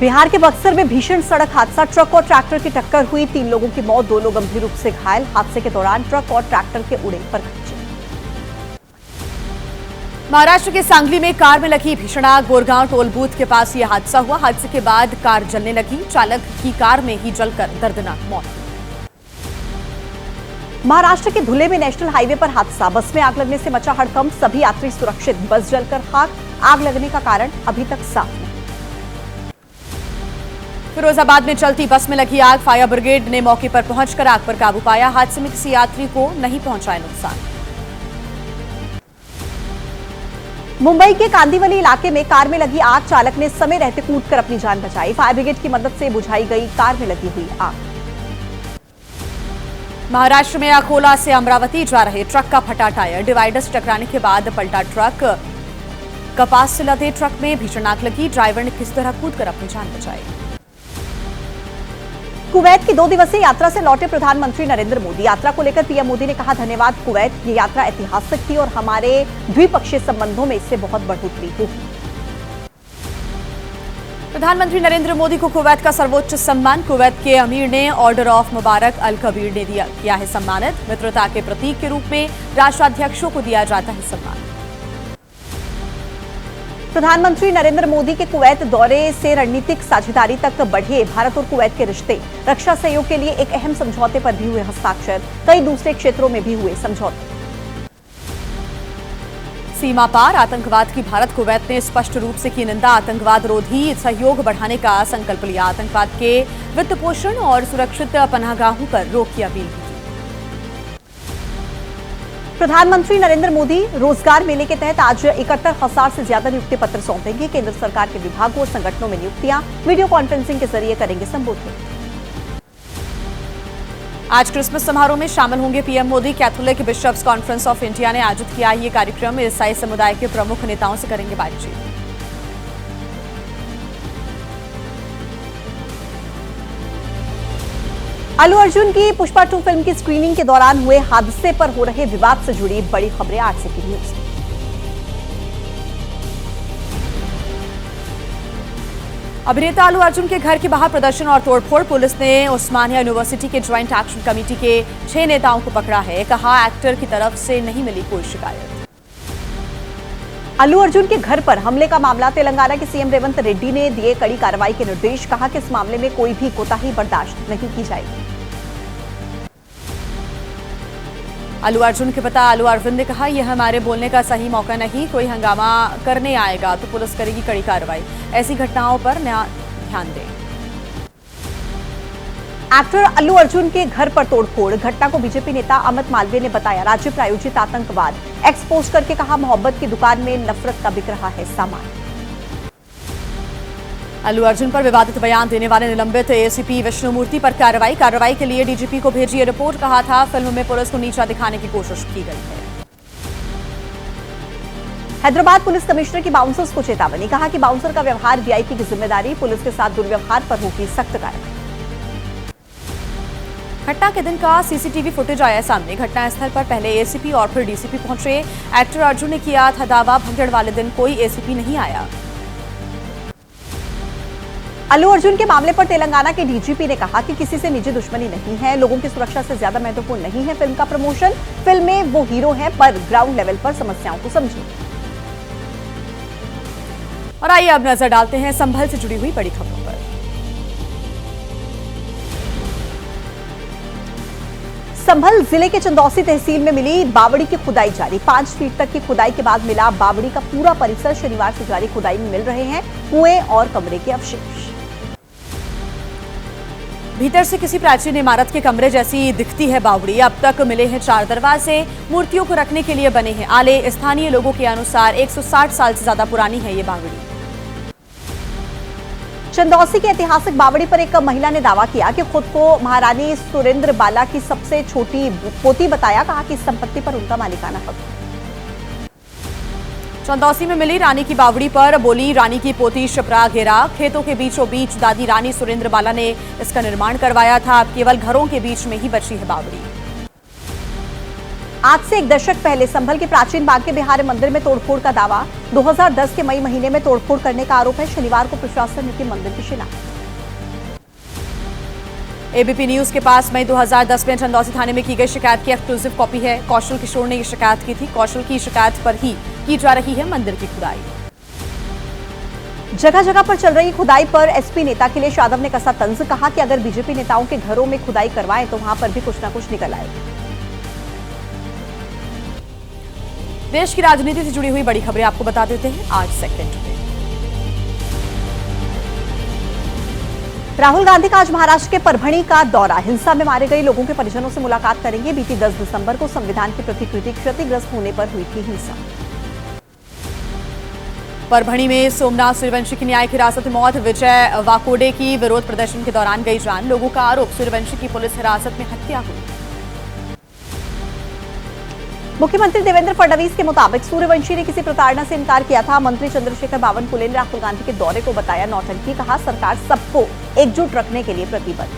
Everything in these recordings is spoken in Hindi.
बिहार के बक्सर में भीषण सड़क हादसा, ट्रक और ट्रैक्टर की टक्कर हुई, 3 लोगों की मौत, 2 लोग गंभीर रूप से घायल। हादसे के दौरान ट्रक और ट्रैक्टर के उड़े पर खच्चे। महाराष्ट्र के सांगली में कार में लगी भीषण आग, गोरगांव टोल बूथ के पास यह हादसा हुआ। हादसे के बाद कार जलने लगी, चालक की कार में ही जलकर दर्दनाक मौत। महाराष्ट्र के धुले में नेशनल हाईवे पर हादसा, बस में आग लगने से मचा हड़कंप, सभी यात्री सुरक्षित, बस जलकर खाक। आग लगने का कारण अभी तक साफ नहीं। फिरोजाबाद में चलती बस में लगी आग, फायर ब्रिगेड ने मौके पर पहुंचकर आग पर काबू पाया। हादसे में किसी यात्री को नहीं पहुंचा नुकसान। मुंबई के कांदिवली इलाके में कार में लगी आग, चालक ने समय रहते कूदकर अपनी जान बचाई। फायर ब्रिगेड की मदद से बुझाई गई कार में लगी हुई आग। महाराष्ट्र में अकोला से अमरावती जा रहे ट्रक का फटा टायर, डिवाइडर से टकराने के बाद पलटा ट्रक। कपास से लदे ट्रक में भीषण आग लगी, ड्राइवर ने किसी तरह कूदकर अपनी जान बचाई। कुवैत की 2 दिवसीय यात्रा से लौटे प्रधानमंत्री नरेंद्र मोदी। यात्रा को लेकर पीएम मोदी ने कहा, धन्यवाद कुवैत, ये यात्रा ऐतिहासिक थी और हमारे द्विपक्षीय संबंधों में इससे बहुत बढ़ोतरी होगी। प्रधानमंत्री नरेंद्र मोदी को कुवैत का सर्वोच्च सम्मान कुवैत के अमीर ने ऑर्डर ऑफ मुबारक अल कबीर ने किया है सम्मानित। मित्रता के प्रतीक के रूप में राष्ट्राध्यक्षों को दिया जाता है सम्मान। प्रधानमंत्री नरेंद्र मोदी के कुवैत दौरे से रणनीतिक साझेदारी तक बढ़े भारत और कुवैत के रिश्ते। रक्षा सहयोग के लिए एक अहम समझौते पर भी हुए हस्ताक्षर, कई दूसरे क्षेत्रों में भी हुए समझौते। सीमा पार आतंकवाद की भारत कुवैत ने स्पष्ट रूप से की निंदा, आतंकवाद रोधी सहयोग बढ़ाने का संकल्प लिया। आतंकवाद के वित्त पोषण और सुरक्षित पनाहगाहों पर रोक की अपील की। प्रधानमंत्री नरेंद्र मोदी रोजगार मेले के तहत आज 71,000 से ज्यादा नियुक्ति पत्र सौंपेंगे। केंद्र सरकार के विभागों और संगठनों में नियुक्तियां वीडियो कॉन्फ्रेंसिंग के जरिए करेंगे संबोधित। आज क्रिसमस समारोह में शामिल होंगे PM Modi. Catholic bishops conference of India ने आयोजित किया ये कार्यक्रम। ईसाई समुदाय के प्रमुख नेताओं से करेंगे बातचीत। अल्लू अर्जुन की पुष्पा 2 फिल्म की स्क्रीनिंग के दौरान हुए हादसे पर हो रहे विवाद से जुड़ी बड़ी खबरें 8 से की न्यूज। अभिनेता अल्लू अर्जुन के घर के बाहर प्रदर्शन और तोड़फोड़, पुलिस ने उस्मानिया यूनिवर्सिटी के ज्वाइंट एक्शन कमेटी के 6 नेताओं को पकड़ा है। कहा, एक्टर की तरफ से नहीं मिली कोई शिकायत। अल्लू अर्जुन के घर पर हमले का मामला, तेलंगाना के सीएम रेवंत रेड्डी ने दिए कड़ी कार्रवाई के निर्देश। कहा कि इस मामले में कोई भी कोताही बर्दाश्त नहीं की जाएगी। अल्लू अर्जुन के पिता अल्लू अरविंद ने कहा, यह हमारे बोलने का सही मौका नहीं, कोई हंगामा करने आएगा तो पुलिस करेगी कड़ी कार्रवाई। ऐसी घटनाओं पर ध्यान दें। एक्टर अल्लू अर्जुन के घर पर तोड़फोड़, घटना को बीजेपी नेता अमित मालवीय ने बताया राज्य प्रायोजित आतंकवाद। एक्सपोज करके कहा, मोहब्बत की दुकान में नफरत का बिक रहा है सामान। अल्लू अर्जुन पर विवादित बयान देने वाले निलंबित एसीपी विष्णुमूर्ति पर कार्रवाई के लिए डीजीपी को भेजी ये रिपोर्ट। कहा था, फिल्म में पुलिस को नीचा दिखाने की कोशिश की गई है। हैदराबाद पुलिस कमिश्नर की बाउंसर्स को चेतावनी। कहा कि बाउंसर का व्यवहार वीआईपी की जिम्मेदारी, पुलिस के साथ दुर्व्यवहार पर होगी सख्त कार्रवाई। घटना के दिन का सीसीटीवी फुटेज आया सामने। घटनास्थल पर पहले एसीपी और फिर डीसीपी पहुंचे। एक्टर अर्जुन ने किया था दावा, भगदड़ वाले दिन कोई एसीपी नहीं आया। अल्लू अर्जुन के मामले पर तेलंगाना के डीजीपी ने कहा कि किसी से निजी दुश्मनी नहीं है, लोगों की सुरक्षा से ज्यादा महत्वपूर्ण नहीं है फिल्म का प्रमोशन। फिल्म में वो हीरो हैं, पर ग्राउंड लेवल पर समस्याओं को समझिए। और आइए अब नजर डालते हैं संभल से जुड़ी हुई बड़ी खबरों पर। संभल जिले के चंदौसी तहसील में मिली बावड़ी की खुदाई जारी। 5 फीट तक की खुदाई के बाद मिला बावड़ी का पूरा परिसर। शनिवार से जारी खुदाई में मिल रहे हैं कुएं और कमरे के अवशेष। भीतर से किसी प्राचीन इमारत के कमरे जैसी दिखती है बावड़ी। अब तक मिले हैं 4 दरवाजे, मूर्तियों को रखने के लिए बने हैं आले। स्थानीय लोगों के अनुसार 160 साल से ज्यादा पुरानी है ये बावड़ी। चंदौसी की ऐतिहासिक बावड़ी पर एक महिला ने दावा किया कि खुद को महारानी सुरेंद्र बाला की सबसे छोटी पोती बताया। कहा कि इस संपत्ति पर उनका मालिकाना हक है। चंदौसी में मिली रानी की बावड़ी पर बोली रानी की पोती शिप्रा घेरा। खेतों के बीचों बीच दादी रानी सुरेंद्र बाला ने इसका निर्माण करवाया था। अब केवल घरों के बीच में ही बची है बावड़ी। आज से एक दशक पहले संभल के प्राचीन बांके बिहारी मंदिर में तोड़फोड़ का दावा। 2010 के मई महीने में तोड़फोड़ करने का आरोप है। शनिवार को प्रशासन ने की मंदिर की शिलान्यास। एबीपी न्यूज के पास मई 2010 में चंदौसी थाने में की गई शिकायत की एक्सक्लूसिव कॉपी है। कौशल किशोर ने ये शिकायत की थी। कौशल की शिकायत पर ही की जा रही है मंदिर की खुदाई। जगह जगह पर चल रही खुदाई पर एसपी नेता अखिलेश यादव ने कसा तंज। कहा कि अगर बीजेपी नेताओं के घरों में खुदाई करवाएं तो वहां पर भी कुछ न कुछ निकल आएगा। देश की राजनीति से जुड़ी हुई बड़ी खबरें आपको बता देते हैं आज सेकंड में। राहुल गांधी का आज महाराष्ट्र के परभणी का दौरा। हिंसा में मारे गए लोगों के परिजनों से मुलाकात करेंगे। बीती 10 दिसंबर को संविधान की प्रतिकृति क्षतिग्रस्त होने पर हुई थी हिंसा। परभणी में सोमनाथ सूर्यवंशी की न्यायिक हिरासत में मौत। विजय वाकोडे की विरोध प्रदर्शन के दौरान गई जान। लोगों का आरोप सूर्यवंशी की पुलिस हिरासत में हत्या हुई। मुख्यमंत्री देवेंद्र फडणवीस के मुताबिक सूर्यवंशी ने किसी प्रताड़ना से इनकार किया था। मंत्री चंद्रशेखर बावनकुले ने राहुल गांधी के दौरे को बताया नौटंकी। कहा सरकार सबको एकजुट रखने के लिए प्रतिबद्ध।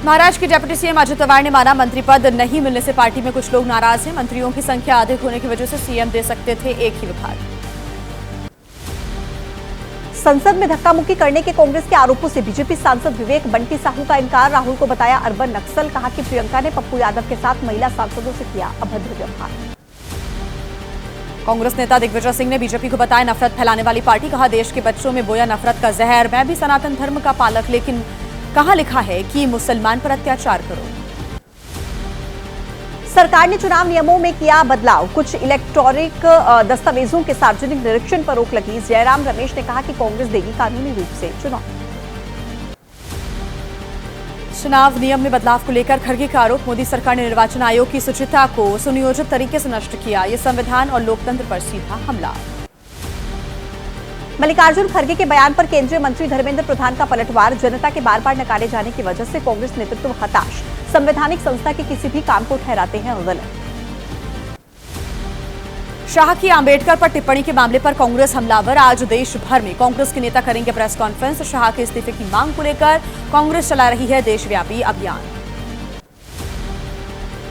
महाराष्ट्र के डिप्टी सीएम अजित पवार ने माना मंत्री पद नहीं मिलने से पार्टी में कुछ लोग नाराज हैं। मंत्रियों की संख्या अधिक होने की वजह से सीएम दे सकते थे एक ही विभाग। संसद में धक्का मुक्की करने के कांग्रेस के आरोपों से बीजेपी सांसद विवेक बंटी साहू का इनकार। राहुल को बताया अर्बन नक्सल। कहा कि प्रियंका ने पप्पू यादव के साथ महिला सांसदों से किया अभद्र व्यवहार। कांग्रेस नेता दिग्विजय सिंह ने बीजेपी को बताया नफरत फैलाने वाली पार्टी। कहा देश के बच्चों में बोया नफरत का जहर। मैं भी सनातन धर्म का पालक, लेकिन कहां लिखा है कि मुसलमान पर अत्याचार करो। सरकार ने चुनाव नियमों में किया बदलाव। कुछ इलेक्ट्रॉनिक दस्तावेजों के सार्वजनिक निरीक्षण पर रोक लगी। जयराम रमेश ने कहा कि कांग्रेस देगी कानूनी रूप से चुनाव। चुनाव नियम में बदलाव को लेकर खड़गे का आरोप। मोदी सरकार ने निर्वाचन आयोग की शुचिता को सुनियोजित तरीके से नष्ट किया। यह संविधान और लोकतंत्र पर सीधा हमला। मल्लिकार्जुन खड़गे के बयान पर केंद्रीय मंत्री धर्मेंद्र प्रधान का पलटवार। जनता के बार बार नकारे जाने की वजह से कांग्रेस नेतृत्व हताश। संवैधानिक संस्था के किसी भी काम को ठहराते हैं गलत। शाह की अंबेडकर पर टिप्पणी के मामले पर कांग्रेस हमलावर। आज देश भर में कांग्रेस के नेता करेंगे प्रेस कॉन्फ्रेंस। शाह के इस्तीफे की मांग को लेकर कांग्रेस चला रही है देशव्यापी अभियान।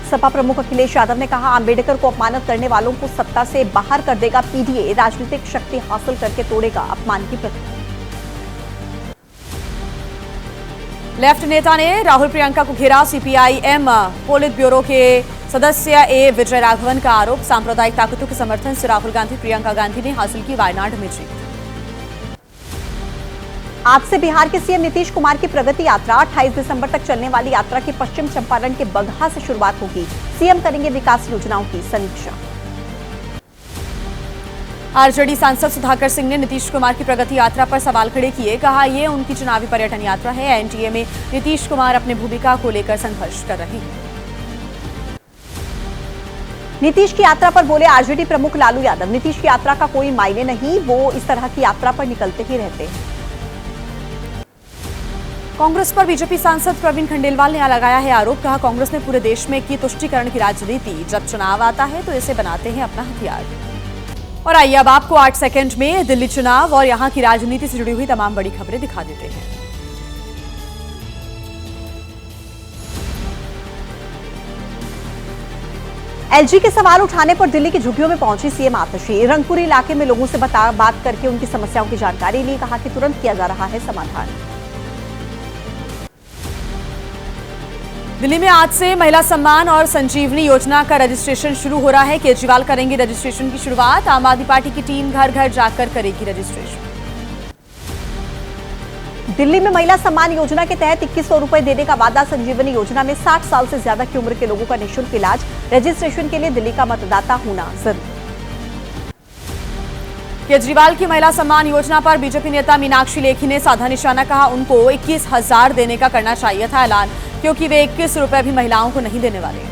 सपा प्रमुख अखिलेश यादव ने कहा अंबेडकर को अपमानित करने वालों को सत्ता से बाहर कर देगा पीडीए। राजनीतिक शक्ति हासिल करके तोड़ेगा अपमान की प्रथा। लेफ्ट नेता ने राहुल प्रियंका को घेरा। सीपीआईएम पोलित ब्यूरो के सदस्य ए विजय राघवन का आरोप। सांप्रदायिक ताकतों के समर्थन से राहुल गांधी प्रियंका गांधी ने हासिल की वायनाड में जीत। आज से बिहार के सीएम नीतीश कुमार की प्रगति यात्रा। 28 दिसंबर तक चलने वाली यात्रा की पश्चिम चंपारण के बगहा से शुरुआत होगी। सीएम करेंगे विकास योजनाओं की समीक्षा। आरजेडी सांसद सुधाकर सिंह ने नीतीश कुमार की प्रगति यात्रा पर सवाल खड़े किए। कहा यह उनकी चुनावी पर्यटन यात्रा है। एनडीए में नीतीश कुमार अपनी भूमिका को लेकर संघर्ष कर रहे हैं। नीतीश की यात्रा पर बोले आरजेडी प्रमुख लालू यादव। नीतीश की यात्रा का कोई मायने नहीं, वो इस तरह की यात्रा पर निकलते ही रहते हैं। कांग्रेस पर बीजेपी सांसद प्रवीण खंडेलवाल ने लगाया है आरोप। कहा कांग्रेस ने पूरे देश में की तुष्टीकरण की राजनीति। जब चुनाव आता है तो इसे बनाते हैं अपना हथियार। और आइए अब आपको 8 सेकंड में दिल्ली चुनाव और यहां की राजनीति से जुड़ी हुई तमाम बड़ी खबरें दिखा देते हैं। एलजी के सवाल उठाने पर दिल्ली की झुग्गियों में पहुंची सीएम आतिशी। रंगपुरी इलाके में लोगों से बात करके उनकी समस्याओं की जानकारी ली। कहा कि तुरंत किया जा रहा है समाधान। दिल्ली में आज से महिला सम्मान और संजीवनी योजना का रजिस्ट्रेशन शुरू हो रहा है। केजरीवाल करेंगे रजिस्ट्रेशन की शुरुआत। आम आदमी पार्टी की टीम घर घर जाकर करेगी रजिस्ट्रेशन। दिल्ली में महिला सम्मान योजना के तहत 2100 रुपए देने का वादा। संजीवनी योजना में 60 साल से ज्यादा की उम्र के लोगों का निःशुल्क इलाज। रजिस्ट्रेशन के लिए दिल्ली का मतदाता होना जरूरी। केजरीवाल की महिला सम्मान योजना पर बीजेपी नेता मीनाक्षी लेखी ने साधा निशाना। कहा उनको 21,000 देने का करना चाहिए था ऐलान, क्योंकि वे 21 रुपए भी महिलाओं को नहीं देने वाले।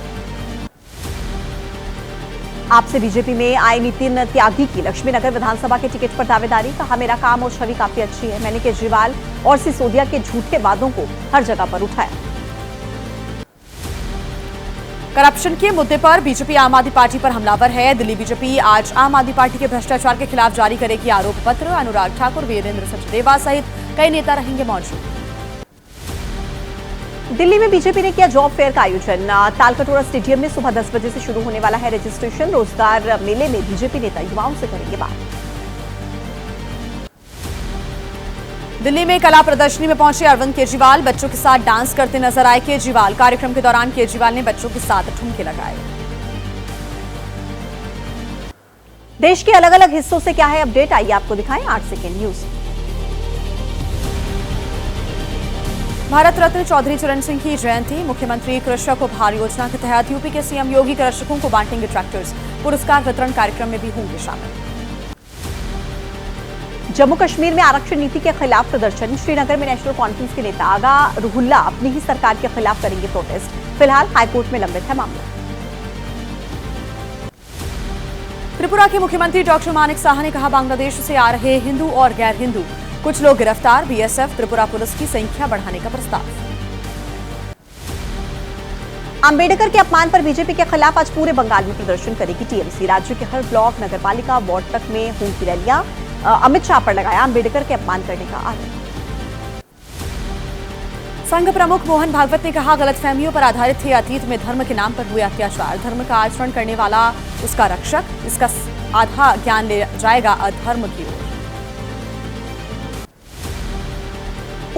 आपसे बीजेपी में आए नितिन त्यागी की लक्ष्मीनगर विधानसभा के टिकट पर दावेदारी। कहा मेरा काम और छवि काफी अच्छी है। मैंने केजरीवाल और सिसोदिया के झूठे वादों को हर जगह पर उठाया। करप्शन के मुद्दे पर बीजेपी आम आदमी पार्टी पर हमलावर है। दिल्ली बीजेपी आज आम आदमी पार्टी के भ्रष्टाचार के खिलाफ जारी करेगी आरोप पत्र। अनुराग ठाकुर, वीरेंद्र सचदेवा सहित कई नेता रहेंगे मौजूद। दिल्ली में बीजेपी ने किया जॉब फेयर का आयोजन। तालकटोरा स्टेडियम में सुबह 10 बजे से शुरू होने वाला है रजिस्ट्रेशन। रोजगार मेले में बीजेपी नेता युवाओं से करेंगे बात। दिल्ली में कला प्रदर्शनी में पहुंचे अरविंद केजरीवाल, बच्चों के साथ डांस करते नजर आए केजरीवाल। कार्यक्रम के दौरान केजरीवाल ने बच्चों के साथ ठुमके लगाए। देश के अलग अलग हिस्सों से क्या है अपडेट, आइए आपको दिखाएं 8 सेकेंड न्यूज। भारत रत्न चौधरी चरण सिंह की जयंती। मुख्यमंत्री कृषक उपहार योजना के तहत यूपी के सीएम योगी कृषकों को बांटेंगे ट्रैक्टर्स। पुरस्कार वितरण कार्यक्रम में भी होंगे शामिल। जम्मू कश्मीर में आरक्षण नीति के खिलाफ प्रदर्शन। श्रीनगर में नेशनल कॉन्फ्रेंस के नेता आगा रुहुल्ला अपनी ही सरकार के खिलाफ करेंगे प्रोटेस्ट। फिलहाल हाईकोर्ट में लंबित है मामला। त्रिपुरा के मुख्यमंत्री डॉक्टर मानिक साहा ने कहा, बांग्लादेश से आ रहे हिंदू और गैर हिंदू कुछ लोग गिरफ्तार। बीएसएफ त्रिपुरा पुलिस की संख्या बढ़ाने का प्रस्ताव। अंबेडकर के अपमान पर बीजेपी के खिलाफ आज पूरे बंगाल में प्रदर्शन करेगी टीएमसी। राज्य के हर ब्लॉक, नगरपालिका, वार्ड तक में होंगी रैलियां। अमित शाह पर लगाया अंबेडकर के अपमान करने का आरोप। संघ प्रमुख मोहन भागवत ने कहा, गलतफहमियों पर आधारित थे अतीत में धर्म के नाम पर हुए अत्याचार। धर्म का आचरण करने वाला उसका रक्षक, इसका आधा ज्ञान ले जाएगा अधर्म की ओर।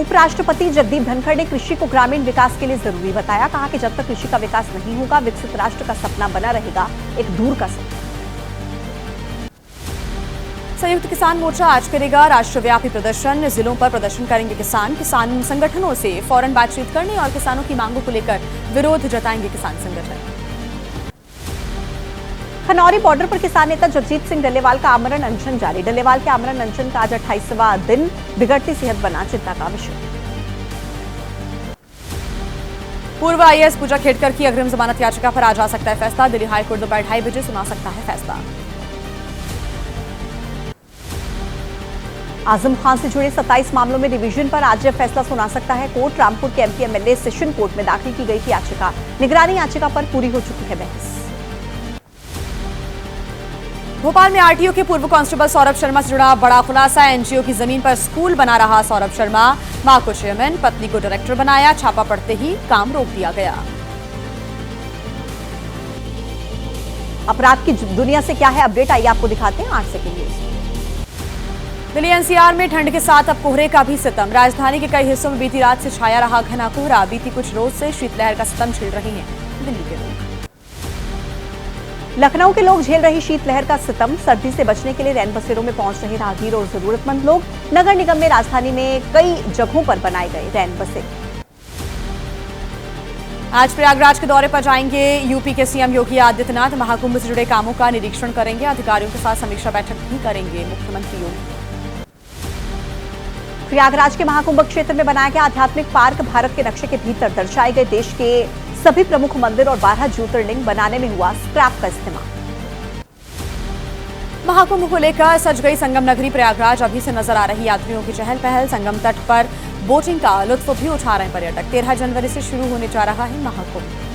उपराष्ट्रपति जगदीप धनखड़ ने कृषि को ग्रामीण विकास के लिए जरूरी बताया। कहा कि जब तक कृषि का विकास नहीं होगा, विकसित राष्ट्र का सपना बना रहेगा एक दूर का सपना। संयुक्त किसान मोर्चा आज करेगा राष्ट्रव्यापी प्रदर्शन। जिलों पर प्रदर्शन करेंगे किसान संगठनों से फौरन बातचीत करने और किसानों की मांगों को लेकर विरोध जताएंगे किसान संगठन। खनौरी बॉर्डर पर किसान नेता जगजीत सिंह डल्लेवाल का आमरण अनशन जारी। डल्लेवाल के आमरण अनशन का आज 28वां दिन। बिगड़ती सेहत बना चिंता का विषय। पूर्व आईएएस पूजा खेड़कर की अग्रिम जमानत याचिका पर आज आ सकता है फैसला। दिल्ली हाईकोर्ट दोपहर 2:30 बजे सुना सकता है फैसला। आजम खान से जुड़े 27 मामलों में रिवीजन पर आज फैसला सुना सकता है कोर्ट। रामपुर के एमपी एमएलए सेशन कोर्ट में दाखिल की गई थी याचिका। निगरानी याचिका पर पूरी हो चुकी है बहस। भोपाल में आरटीओ के पूर्व कांस्टेबल सौरभ शर्मा से जुड़ा बड़ा खुलासा। एनजीओ की जमीन पर स्कूल बना रहा सौरभ शर्मा। मां को चेयरमैन, पत्नी को डायरेक्टर बनाया। छापा पड़ते ही काम रोक दिया गया। अपराध की दुनिया से क्या है अपडेट, आइए आपको दिखाते हैं 8 सेकेंड न्यूज। दिल्ली एनसीआर में ठंड के साथ अब कोहरे का भी सितम। राजधानी के कई हिस्सों में बीती रात से छाया रहा घना कोहरा। बीती कुछ रोज से शीतलहर का सितम झेल रहे हैं दिल्ली के लोग। लखनऊ के लोग झेल रही शीतलहर का सितम। सर्दी से बचने के लिए रैन बसेरों में पहुंच रहे राहगीर और जरूरतमंद लोग। नगर निगम में राजधानी में कई जगहों पर बनाए गए रैन बसेरे। आज प्रयागराज के दौरे पर जाएंगे यूपी के सीएम योगी आदित्यनाथ। महाकुंभ से जुड़े कामों का निरीक्षण करेंगे। अधिकारियों के साथ समीक्षा बैठक भी करेंगे मुख्यमंत्री योगी। प्रयागराज के महाकुंभ क्षेत्र में बनाया गया आध्यात्मिक पार्क। भारत के नक्शे के भीतर दर्शाए गए देश के सभी प्रमुख मंदिर और 12 ज्योतिर्लिंग बनाने में हुआ स्क्रैप का इस्तेमाल। महाकुंभ को लेकर सज गई संगम नगरी प्रयागराज। अभी से नजर आ रही यात्रियों की चहल पहल। संगम तट पर बोटिंग का लुत्फ भी उठा रहे हैं पर्यटक। 13 जनवरी से शुरू होने जा रहा है महाकुंभ।